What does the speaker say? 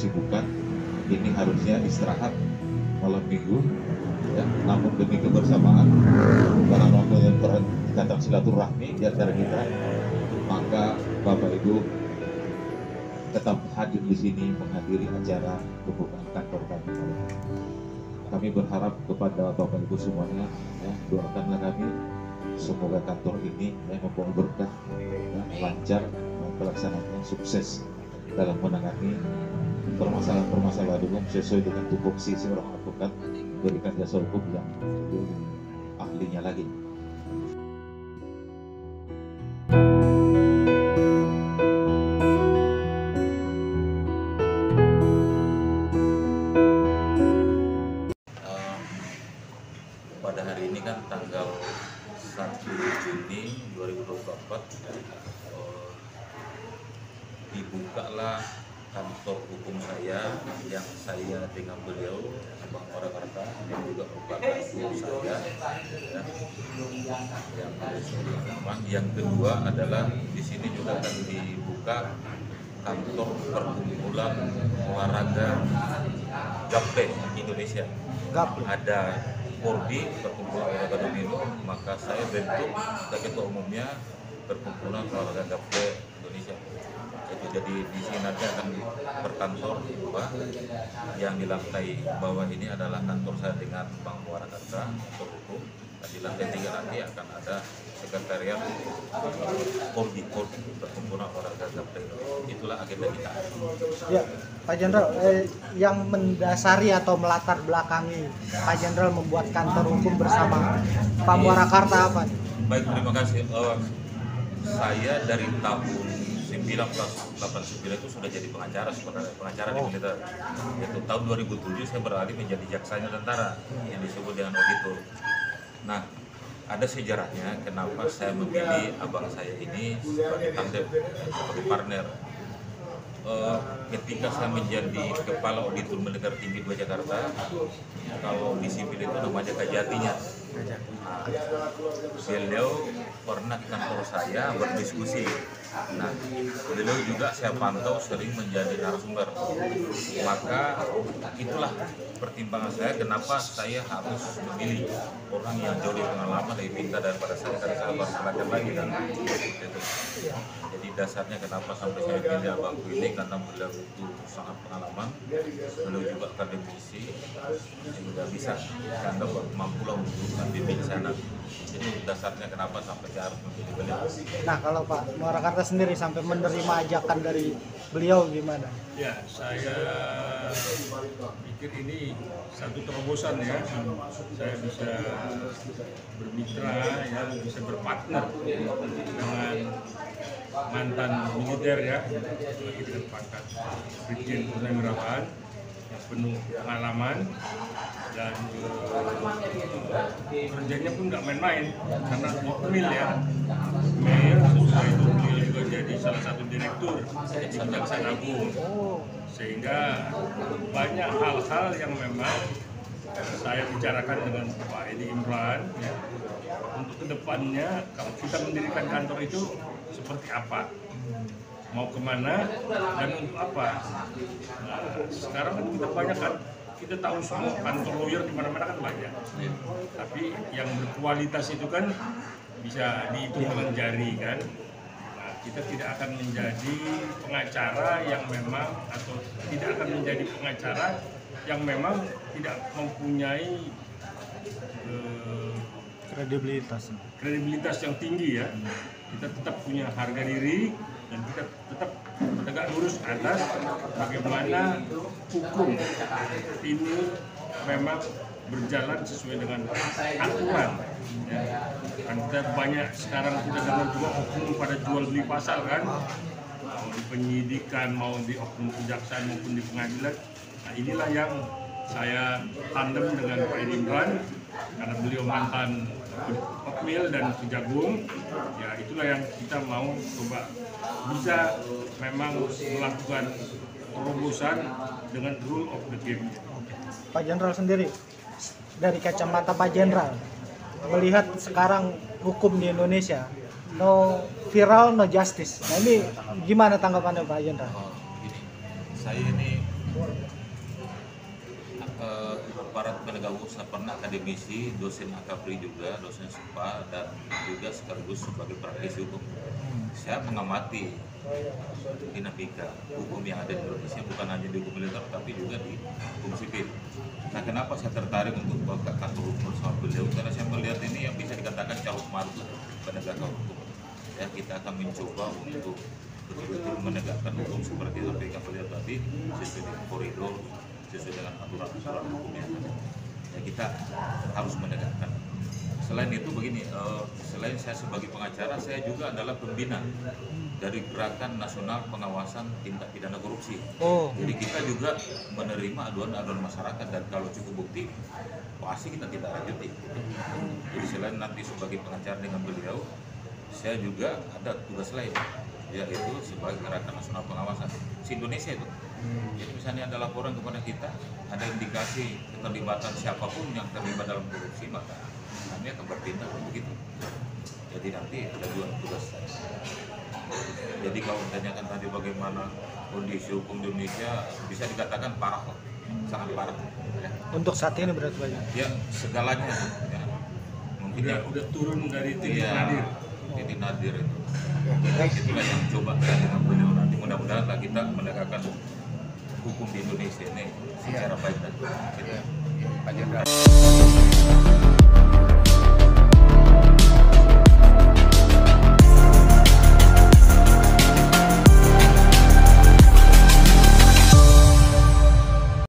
kesibukan. Ini harusnya istirahat malam minggu, ya. Namun demi kebersamaan, karena waktu yang datang silaturahmi di antara kita, maka Bapak Ibu tetap hadir di sini menghadiri acara pembukaan kantor kami. Kami berharap kepada Bapak Ibu semuanya, ya, doakanlah kami semoga kantor ini membawa berkah, ya, lancar, pelaksananya sukses dalam menangani permasalahan-permasalahan hukum sesuai dengan tupoksi seorang advokat, berikan jasa hukum yang lebih ahlinya lagi. Pada hari ini kan tanggal 1 Juni 2024 dibukalah kantor hukum saya yang saya dengan beliau Abang Warakarta yang juga merupakan guru saya, ya, yang kedua adalah di sini juga akan dibuka kantor perkumpulan olahraga Gaple Indonesia. Ada Pordi, perkumpulan olahraga domino, maka saya bentuk ketua umumnya perkumpulan olahraga Gaple Indonesia. Jadi di sini nanti akan berkantor dua, yang di lantai bawah ini adalah kantor saya dengan Bang Warakarta untuk hukum, dan di lantai 3 nanti akan ada sekretariat Pordi perkumpulan olahraga Gaple Indonesia. Itulah agenda kita. Ya, Pak Jenderal, yang mendasari atau melatar belakangi Pak Jenderal membuat kantor hukum bersama Pak Warakarta apa? Baik, terima kasih. Saya dari tahun 1989 itu sudah jadi pengacara sebenarnya, pengacara di militer. Itu tahun 2007 saya beralih menjadi jaksanya tentara yang disebut dengan auditor. Nah, ada sejarahnya kenapa saya memilih abang saya ini sebagai tandem, sebagai partner. Ketika saya menjadi kepala auditor militer tinggi 2 Jakarta, kalau di sipil itu namanya Kajatinya. Nah, beliau pernah ke kantor saya berdiskusi. Nah, beliau juga saya pantau sering menjadi narasumber. Maka itulah pertimbangan saya kenapa saya harus memilih orang yang jauh lebih pengalaman, lebih pintar daripada saya, karena saya baru belajar lagi dan itu. Jadi dasarnya kenapa sampai saya pilih abangku ini, karena beliau itu sangat pengalaman, beliau juga akademisi, sehingga bisa dianggap mampu lah untuk bimbing sana. Jadi dasarnya kenapa sampai saya harus memilih beliau. Nah, kalau Pak Warakarta sendiri sampai menerima ajakan dari beliau gimana? Ya, saya pikir ini satu terobosan ya. Saya bisa bermitra, ya, bisa berpartner dengan mantan militer ya, lagi dengan pangkat Brigjen Purnawirawan yang penuh pengalaman, dan kerjanya pun nggak main-main karena opmil ya. Sesuai itu beliau juga jadi salah satu direktur di Kejaksaan Agung, sehingga banyak hal-hal yang memang saya bicarakan dengan Pak Edi Imran ya, untuk kedepannya kalau kita mendirikan kantor itu seperti apa, mau kemana dan untuk apa. Nah, sekarang kan kita banyak kan, kita tahu semua kantor lawyer di mana-mana kan banyak, tapi yang berkualitas itu kan bisa dihitung dengan jari kan. Nah, kita tidak akan menjadi pengacara yang memang, atau tidak akan menjadi pengacara yang memang tidak mempunyai kredibilitas yang tinggi ya. Kita tetap punya harga diri dan kita tetap tegak lurus atas bagaimana hukum ini memang berjalan sesuai dengan aturan. Ya. Kan kita banyak sekarang kita dengar juga oknum pada jual beli pasal kan, mau di penyidikan, mau di oknum kejaksaan maupun di pengadilan. Nah, inilah yang saya tandem dengan Pak Edi Imran, karena beliau mantan Okmil dan Kejagung, ya itulah yang kita mau coba bisa memang melakukan terobosan dengan rule of the game. Pak Jenderal sendiri, dari kacamata Pak Jenderal, melihat sekarang hukum di Indonesia, no viral, no justice. Nah, ini gimana tanggapannya Pak Jenderal? Gini, saya ini Aparat penegak hukum saya pernah akademisi, dosen akapri juga, dosen SUPA, dan juga sekaligus sebagai praktisi hukum. Saya mengamati dinamika hukum yang ada di Indonesia, bukan hanya di hukum militer tapi juga di hukum sipil. Nah, kenapa saya tertarik untuk ke kantor hukum bersama beliau? Karena saya melihat ini yang bisa dikatakan carut marut penegakan hukum. Ya, kita akan mencoba untuk betul-betul menegakkan hukum seperti yang beliau tadi, sesuai dengan koridor, sesuai dengan aturan-aturan hukum yang ada. Ya, kita harus menegakkan. Selain itu begini, selain saya sebagai pengacara, saya juga adalah pembina dari Gerakan Nasional Pengawasan Tindak Pidana Korupsi. Jadi kita juga menerima aduan-aduan masyarakat, dan kalau cukup bukti, pasti kita tidak lanjuti. Jadi selain nanti sebagai pengacara dengan beliau, saya juga ada tugas lain, yaitu sebagai Gerakan Nasional Pengawasan se-Indonesia itu. Jadi misalnya ada laporan kepada kita, ada indikasi keterlibatan siapapun yang terlibat dalam korupsi, maka kami akan bertindak begitu. Jadi nanti ada dua tugas saya. Jadi kalau ditanyakan tadi bagaimana kondisi hukum di Indonesia, bisa dikatakan parah, sangat parah. Ya. Untuk saat ini berarti banyak. Ya, segalanya. Ya. Mungkin udah turun dari titik ya, nadir. titik nadir itu. Jadi itulah yang coba kita dengan beliau nanti. Mudah-mudahan lah kita menegakkan hukum di Indonesia ini secara baik dan benar. Pak Jenderal.